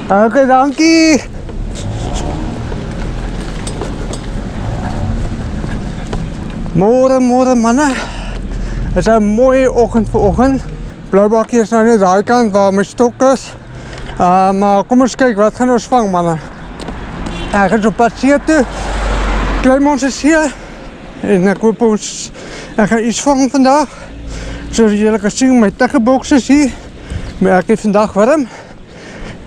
Oké, dankie. Morgen mannen. Het is een mooie ochtend vanochtend. Blouwbakkie is nou net daai kant waar mijn stok is. Maar kom eens kijken, wat gaan we vangen mannen? Ergens op pad hier toe. Kleinmans is hier. En ik hoop ons, ik ga iets vangen vandaag. Zoals jullie kunnen zien, mijn tekkenbox is hier. Maar ik heb vandaag warm.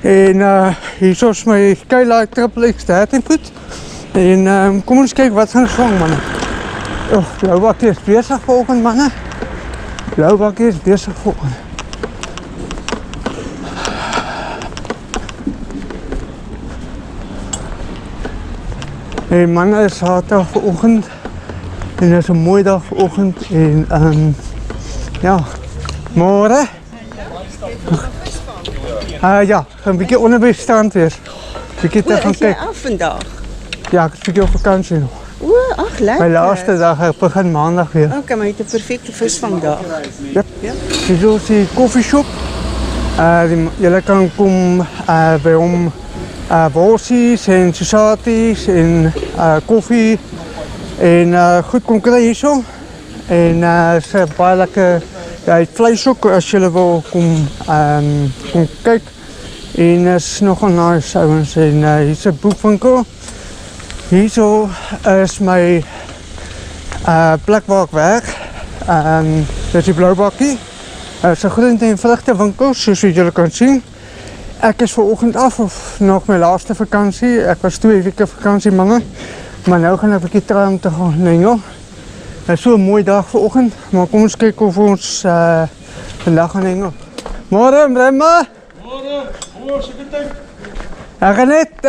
En hier is mijn Skylight Triple X 13 voet. En kom eens kijken, wat gaan we vangen mannen? Oh, Blouwbakkie is bezig volgend mannen. Blouwbakkie is bezig volgend. Hey mannen, het is zaterdag vanochtend. En het is een mooie dag vanochtend. En ja, morgen. Ja, een beetje onderweg staan weer. Een Hoe is jij af vandaag? Ja, ik is een beetje op vakantie nog. Oeh, ach lekker. Mijn laatste dag, ik begin maandag weer. Oké, maar je hebt een perfecte visvangdag. Ja. Hier is die koffieshop. Jullie kunnen komen bij om worstjes en societies en koffie. En goed kon krijgen hier zo. En het is baie lekker. Ja, het vlees ook als jullie wil kom kijken. En het is nogal nice ouwens. En hier is een boekwinkel. Hier zo is mijn plek waar ik werk. Dat is die Blouwbakkie. Het is een groente- en vruchtenwinkel, zoals jullie kunnen zien. Ik is vanochtend af, of nog mijn laatste vakantie. Ik was 2 weken vakantie mannen. Maar nu ga ik een beetje terug om te gaan naar Engel. Het is zo'n mooie dag vanochtend. Maar kom eens kijken of we ons vandaag gaan Engel. Morgen, Bremma. Morgen, hoe is het? Ik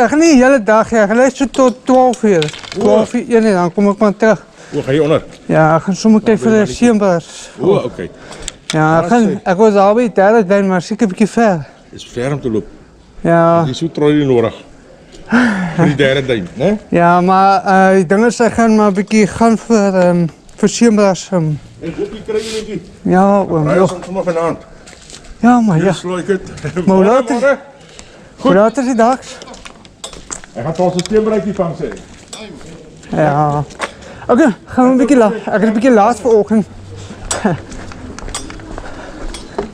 ga niet de hele dag, ik ga net zo tot 12 uur. 12 uur en dan kom ik maar terug. Hoe ga je onder? Ja, ik ga zomaar kijken voor de Siembers. Oh, oké. Ja, ik was al bij daar zijn, maar zeker een beetje ver. Het is ver om te lopen. Ja, Je is zo trooi nodig. Voor die derde duim, hè? ja maar die dingen zijn gaan maar een beetje gaan voor Siembers. En kopje krijg je niet. Ja, Hij is soms nog vanavond. ja, maar ja. Dus like het. Maar hoe laat is- Hoe laat is die dags? Hij gaat al zijn steenbereikje van zijn. Ja. Oké, gaan we een beetje laat. Ik is een beetje laat vanochtend.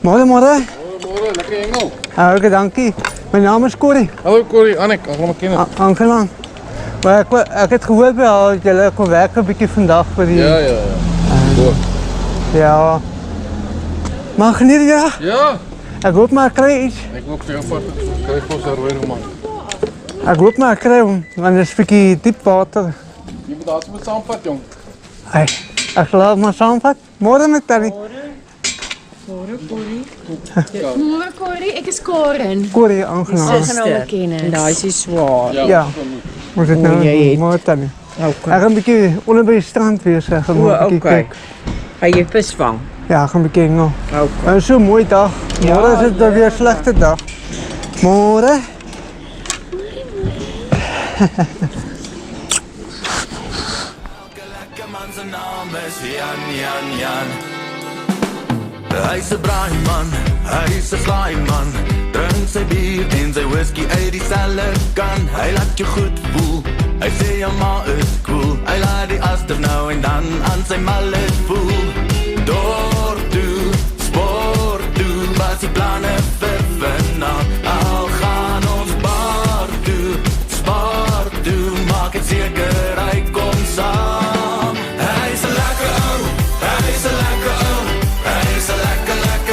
Morgen. Morgen, lekker Engel. Oké, dankie. Mijn naam is Corrie. Hallo Corrie, Annek, allemaal kennen. Aangenaam. Maar ik heb gehoord wel dat jullie kon werken een beetje vandaag voor die... Ja. Goed. Ja. Maar geniet je? Ja, Ik hoop maar ik krijg iets. ik wil ook veel vatten. Ik krijg voor zo'n rode man. Ik hoop maar ik krijg hem, want het is een beetje diep water. Je moet altijd met samenvat, jong. Hey, ik laat het maar samenvatten. Morgen met Terry. Morgen Corrie, ik is Corin. Corrie, aangenaam. We gaan allemaal kennen. Nou, is hij zwaar. Ja. Moet het nou jij het. morgen Terry. Oké. Ik ga een beetje onder bij het strand weer zeggen. Oeh, oké. Ga je visvang? Ja, ik ga een beetje Engel. Oké. Het is zo'n mooie dag. Morgen is het weer een slechte dag. Morgen. Zijn naam is Jan. Hij is een braaiman, hij is een slaaiman. Drink sy bier en sy whisky uit dieselfde kan. Hy laat jou goed voel, hy sê jou ma is cool. Hy laat die aster nou en dan aan sy mallet voel. Door toe, sport toe, was die planne vir vanavond. Al gaan ons bar toe, sport toe, maak het seker hy kom saam. Hy is 'n lekker ou, hy is 'n lekker ou. Hy is 'n lekker ou,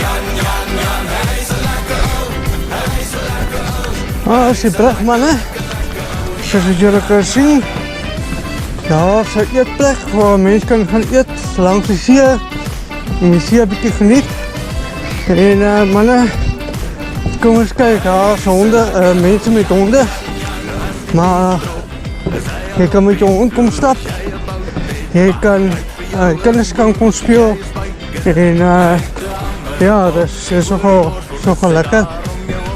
Jan. Hy is 'n lekker ou, hy is 'n lekker ou. Ah, is die brug mannen. Zoals jullie kunnen zien. Ja, het is een eetplek waar mensen kunnen gaan eten. Langs de zee. En je ziet een beetje geniet. En mannen, kom eens kijken. Ja, zo'n honden, mensen met honden. Maar je kan met je hond komen stappen. Je kan kennis komen spelen. En ja, dat is nogal lekker.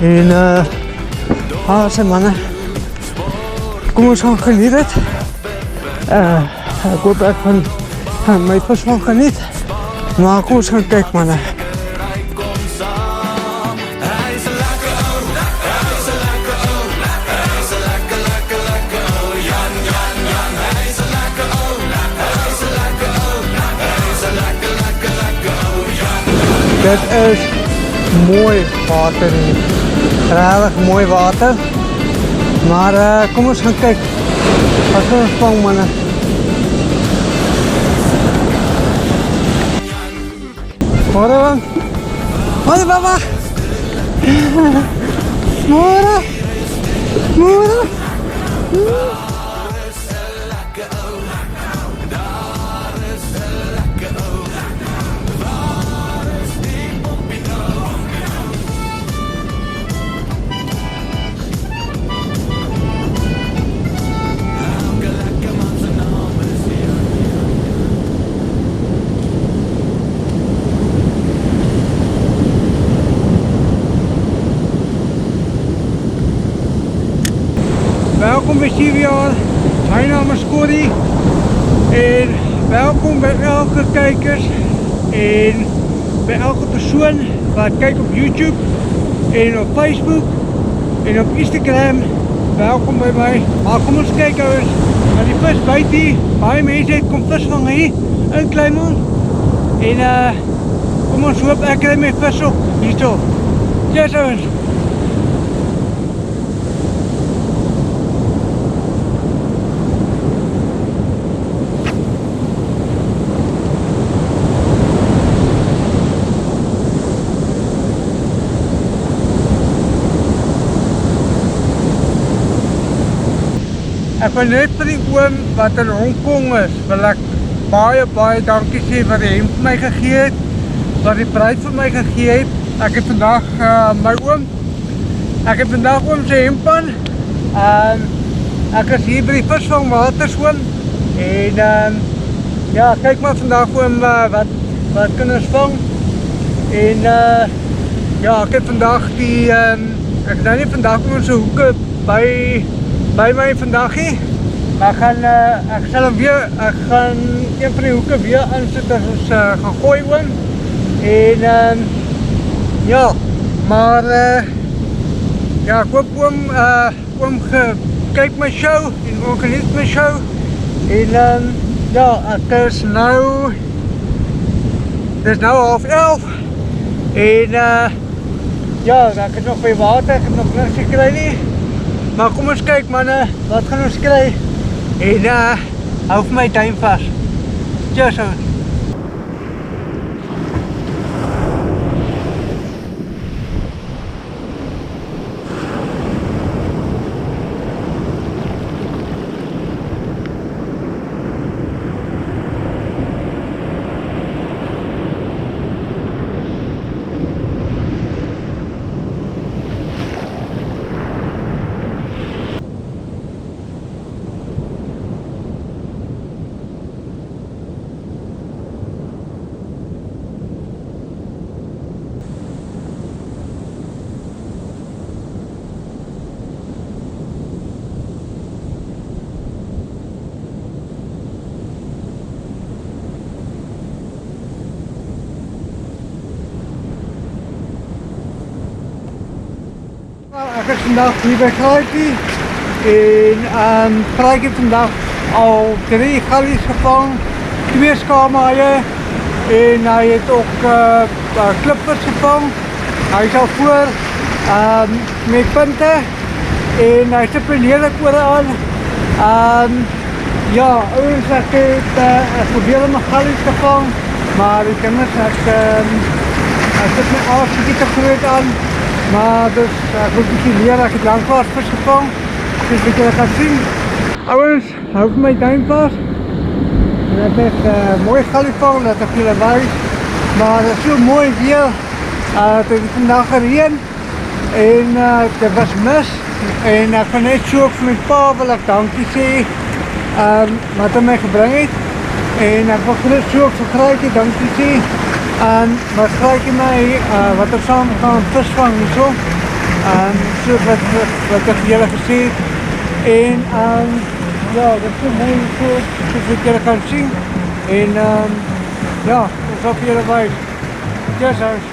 En zijn mannen. Kom eens gaan genieten. Ik hoop dat ik van mijn visvang geniet. Maar kom eens gaan kijken mannen. Hy is 'n lekker ou, hy Dit is mooi water hier. Regtig mooi water. Maar kom ons gaan kyk. Wat gaan ons vang, manne? Môre man. Môre baba. Môre. Môre. Welkom bij CVR, mijn naam is Corrie en welkom bij elke kijkers en bij elke persoon wat kijkt op YouTube en op Facebook en op Instagram. Welkom bij mij. Maar kom eens kijken eens naar die vis bijt hier. Baie mense kom vis vangen hier in Kleinmond en kom ons hoop ek kry my vis op hierso. Cheers ouens. Ek wil net vir die oom wat in Hongkong is, wil ek baie dankie sê wat hy vir my gegee het, wat die prys vir my gegee het. Ek het vandag ek het vandag oom sy hemp aan. Ek is hier by die visvang watersoon en ja, kyk maar vandag oom wat kan ons vang. En ja, ek het vandag die ek het nou nie vandag oom sy hoeke by my vandag hier, maar ek gaan een van die hoeke weer aansit as ons gaan gooi oom. En ja, maar ja, ek hoop oom kyk my show en oom geniet my show. En ja, ek is nou, dit is nou 11:30 en ja, ek is nog by water, ek het nog niks gekry nie. Maar kom ons kyk manne, wat gaan ons kry? En hou vir my duim vas. Cheers ouens. Ek is vandag hier by Kraaitjie en Kraaitjie het vandag al 3 gallies gevang, 2 skaamhaie en hy het ook klippers gevang. Hy is al voor met punte en hy sit my lelik oor aan. Ja, ouens, ek probeer om my gallies te vang, maar die kinders, ek sit my aasiekie te groot aan. Maar dus ek moet bietjie leer, ek het langklaas vis gevang, dus wat julle gaan sien. Ouens, hou vir my duim vas. En ek het mooi gallie vang, dat ek julle wys. Maar dit is so mooi weer. Het het vandag gereën en dit was mis. En ek gaan net so vir my pa wil ek dankie sê wat hy my gebring het. En ek wil net so vir Kraaitjie dankie sê. Wat Kraaitjie my, wat ons saam gaan visvang hierso. So wat ek vir julle gesê het. En ja, dit is so mooi so, soos wat julle kan sien. En ja, ons sal vir julle wys. Cheers ouens.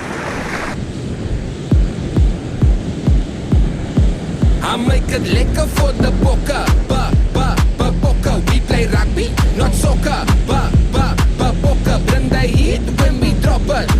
I make it lekker for the bokker. Bokker. We play rugby, not soccer. Bokker. Bring the heat when we drop it.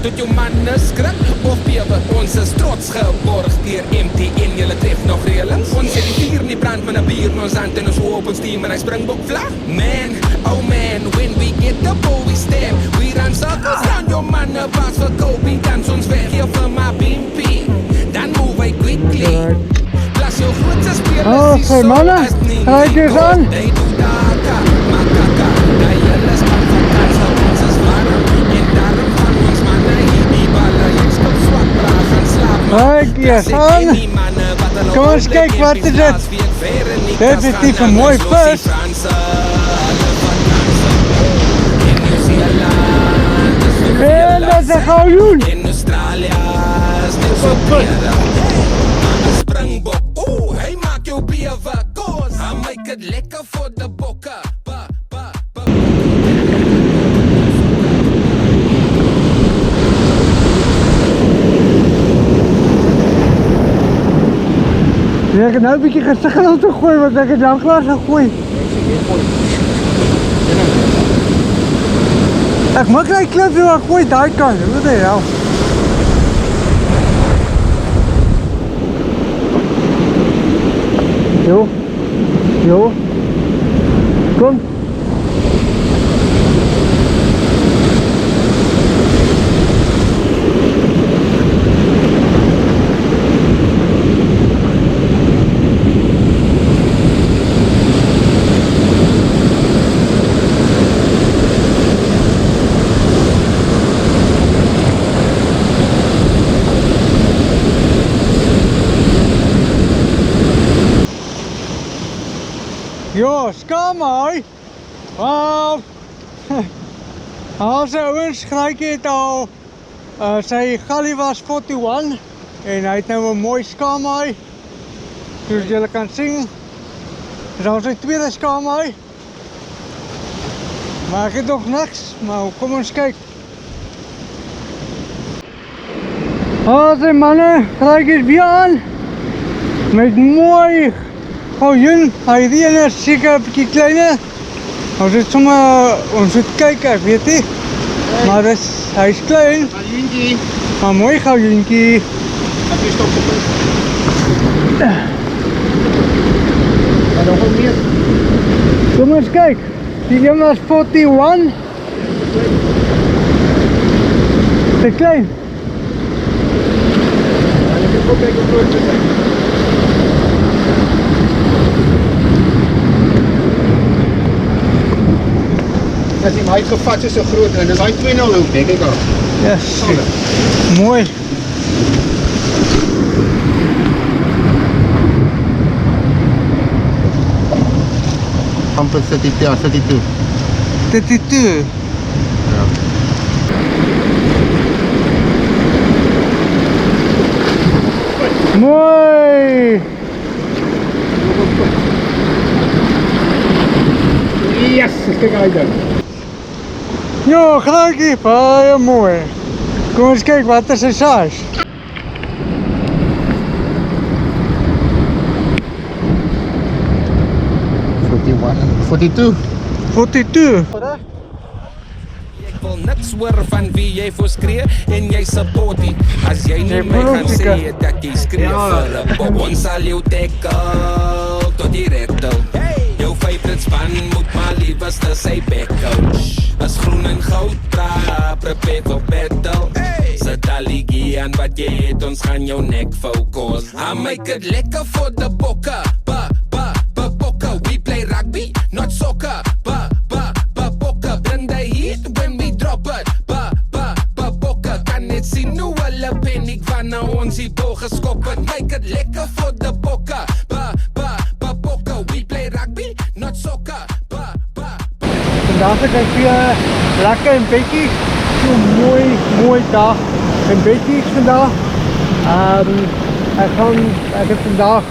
Doet jou manne skrik of bewe? Ons is trots geborg deur MTN. Julle tref nog reëlings. Ons het die vuur in die brand met 'n bier in ons hand en ons hoop ons team en hy Springbok vlag. Man, oh man, when we get the ball we stamp. We run circles round your manne pass vir Kobe. Dans ons weg hier vir my BMP. Dan move I quickly. Plus jou grootste spelers is Okay, manne, kijk eens aan. They do daka, makaka. Daai julle span van kans ons is warm. En daarom van ons manne hier die balle. Jy skop swak braaf gaan slaap. Kijk eens aan. Kom eens kijken wat is het. Definitief een mooi vis. En dat is een galjoen. In Australië is dit so beter. Springbok, oeh, hy maak jou bewe kos. Hy maak dit lekker vir die bokke. Ja, ek het nou 'n bietjie gesig in om te gooi want ek het lank klaar gegooi. Ek maak net klip hoe ek gooi daai kant. Wat die hel? Jo. Kom. Jo, skam hy. Wow. As ouens gelykie het al sy gallie was 41 en hy het nou 'n mooi skaamhaai. Soos julle kan sien. Dis al sy tweede skaamhaai. Maar ek het nog niks, maar kom ons kyk. Sy manne, gelykie weer aan. Met mooi galjoen, hy die ene is seker 'n bietjie kleiner. Ons het sommer, ons moet kyk, ek weet nie. Maar hy is klein. Galjoentjie. Maar mooi galjoentjie. Ek is stop op. Maar nog wel meer. Kom eens kyk. Die een was 41. Te klein. Ek het ook kyk hoe groot dit is. As die maat gevat is so groot en dis hy 2-0 loop, denk ek al. Yes. Mooi. Amper 32. 32. Ja. Mooi. Yes, kyk uit dan. Jo, gelykie, baie mooi. Kom eens kyk wat is sy size. Forty-one. 42. 42. Ek wil niks hoor van wie jy voorskree en jy support nie. As jy nie my gaan sê dat jy skree vir 'n pop, ons sal jou tackle tot die retto. Jou favorite span moet maar liewerste sy back coach. As groen en goud dra, prepare for battle. Sit al die aan wat jy het, ons gaan jou nek focus. I make it lekker vir die bokke. Bokke, we play rugby, not soccer. Bokke, bring the heat when we drop it. Bokke, kan net sien hoe hulle paniek van ons die bal geskop het. Make it lekker vir die bokke. Bokke, we play rugby, not soccer. Vandaag het ek weer lekker in Bekkie. So mooi dag in Bekkie vandaag. Ek het vandaag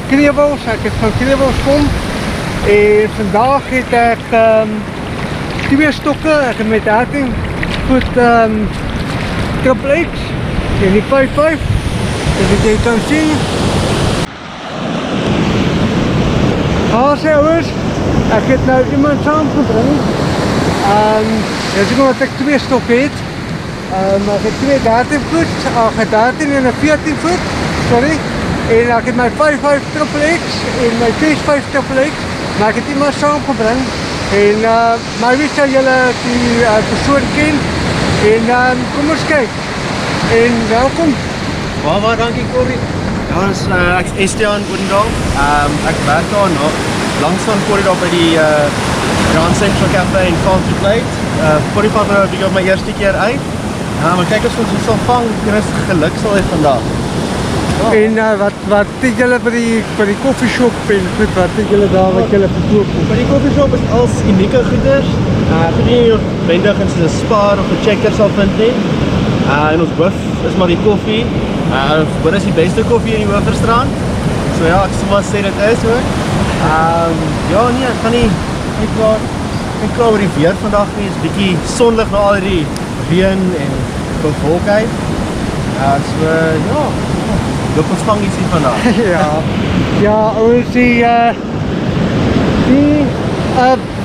krewels, ek het van krewels kom. En vandaag het ek 2 stokke, ek het met 13 voet Triple X en die 5.5. Dus jy kan sien. Sê ouers, ek het nou iemand saamgebring. Dis iemand wat ek 2 stokke het. ek het 2 13 voet, ag 'n 13 en 'n 14 voet, sorry. En ek het my 55 XXX en my 65 XXX, maar ek het iemand saamgebring. En maar wie sal julle die persoon ken? En kom ons kyk. En welkom. Baie dankie Corrie. Ja, ek is Estiaan Odendaal. Ek werk daar langs van Corrie daar by die Grand Central Cafe in Fountain Plate. Corrie vat nou 'n bietjie op my eerste keer uit. Maar kyk as ons sal vang, rustig geluk sal hê vandag. En wat het julle by die koffieshop en goed, wat het julle daar wat julle verkoop? By die koffieshop is als unieke goeders. Ek weet nie of wendig in soos 'n Spar of 'n Checker sal vind nie. En ons hoof is maar die koffie. Wat is die beste koffie in die Hoofverstrand? So ja, ek sal maar sê dit is hoor. Ja nee, ek kan nie klaar oor die weer vandag nie. Is bietjie sonlig na al die reën en bewolkheid. So ja, loop ons vang ietsie vandag. Ja, ons die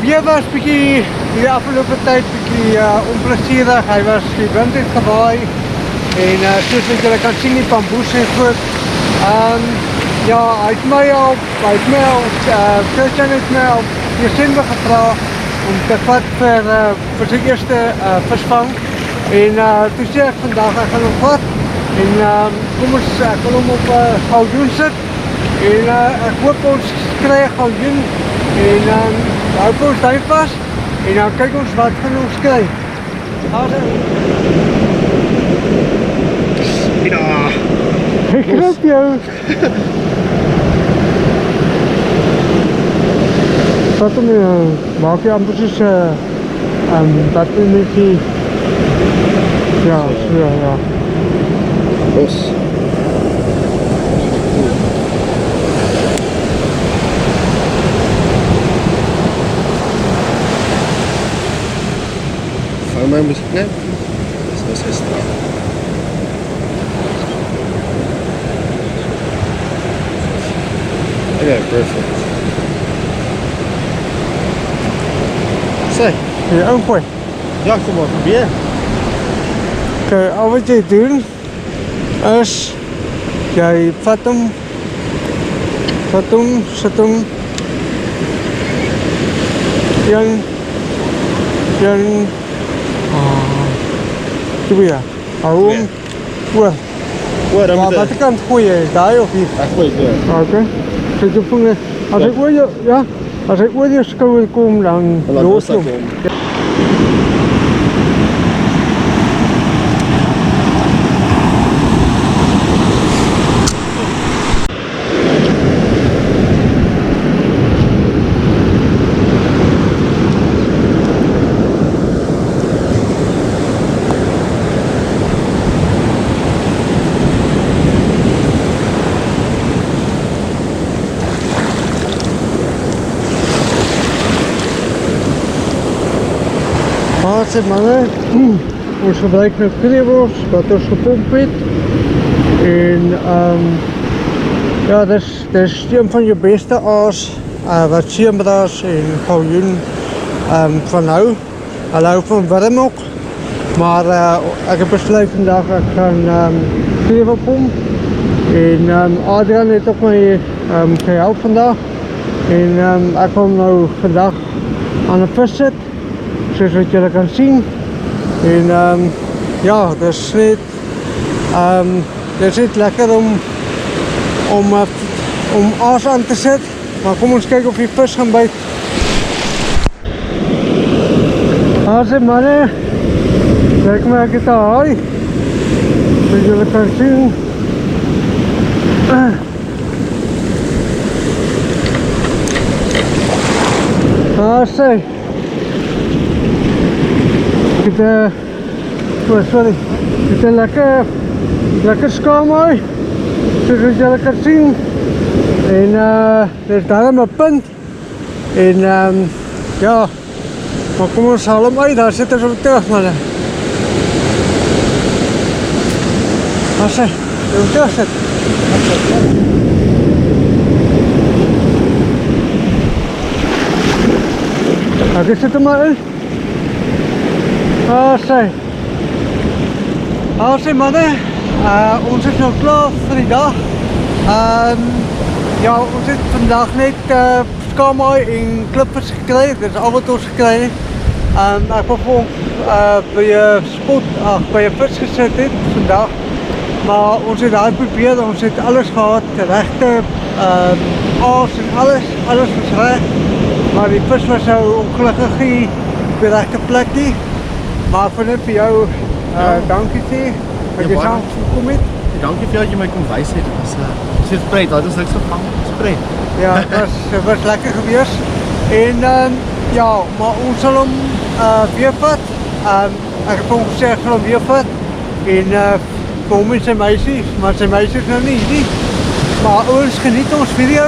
weer was bietjie die afgelope tyd bietjie onplezierig. Hy was die wind het gewaai en soos wat julle kan sien die bamboes en goed. Ja, hy het my al Christian het my al Desember gevra om te vat vir sy eerste visvang. En toe sê ek vandag ek gaan hom vat. En kom ons, ek wil hom op galjoen sit. En ek hoop ons kry 'n galjoen. En hou ons duim vas. En dan kyk ons wat gaan ons kry. Ja. Ek knip jou. Wat om maak jy amper soos wat met die ja, ja. Bos. Vang my musiek net. Dis is straat. Okay, perfect. Sê, Die ou gooi. ja, kom maar probeer. Okay, al wat jy doen is jy vat hom, sit hom een, twee, hou hom oor. Oor, dan Maar moet wat kant gooi jy, daai of hier? ek gooi weer. Okay, sit jou vinger, as hy oor jou, ja, as hy oor jou skouer kom, dan los hom. Sê manne, ons gebruik nou kreewels wat ons gepomp het. En ja, dis een van jou beste aas wat seemraas en galjoen van nou. Hulle hou van warm ook. Maar ek het besluit vandag ek gaan kreewel pomp. En Adrian het ook my gehelp vandag. En ek kom nou vandag aan 'n vis sit. Soos wat julle kan sien. En ja, dis net lekker om aas aan te sit. Maar kom ons kyk of die vis gaan byt. Haai manne, kyk maar ek het 'n haai. Soos julle kan sien. Sê. Sorry, dit is lekker skaam uit, soos wat julle kan sien. En dit is daar 'n punt. En ja, maar kom ons haal hom uit, daar sit ons op terug manne. Daar sê, jy terug sit. Ek sit hom maar in. Sê. Sê manne, ons is nou klaar vir die dag. Ja, ons het vandag net skamhaai en klippers gekry, dit is al wat ons gekry het. Ek wil vir by 'n spot, by 'n vis gesit het vandag. Maar ons het daar probeer, ons het alles gehad, regte aas en alles was reg. Maar die vis was nou ongelukkig nie op die regte plek nie. Maar ek wil net vir jou dankie sê, dat jy baie saam gekom het. Dankie vir jou dat jy my kom wys het. Dit was so pret, dat is niks gevang. Spret. Ja, het was lekker geweest. En ja, maar ons sal hom weer vat. Ek het hom gesê ek sal hom weer vat. En vir hom en sy meisie, maar sy meisie is nou nie hier nie. Maar ons geniet ons video.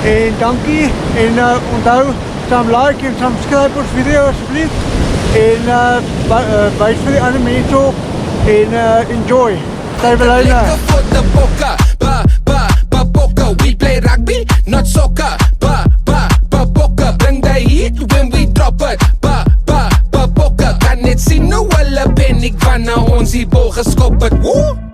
En dankie. En onthou, saam like en saam subscribe ons video asseblief. En wys vir die ander mense op. En enjoy. Stay below. We play rugby, not soccer. Boka. Bring the heat when we drop it. Boka. Kan net sien hoe hulle paniek wanneer ons die bal geskop het. Woe!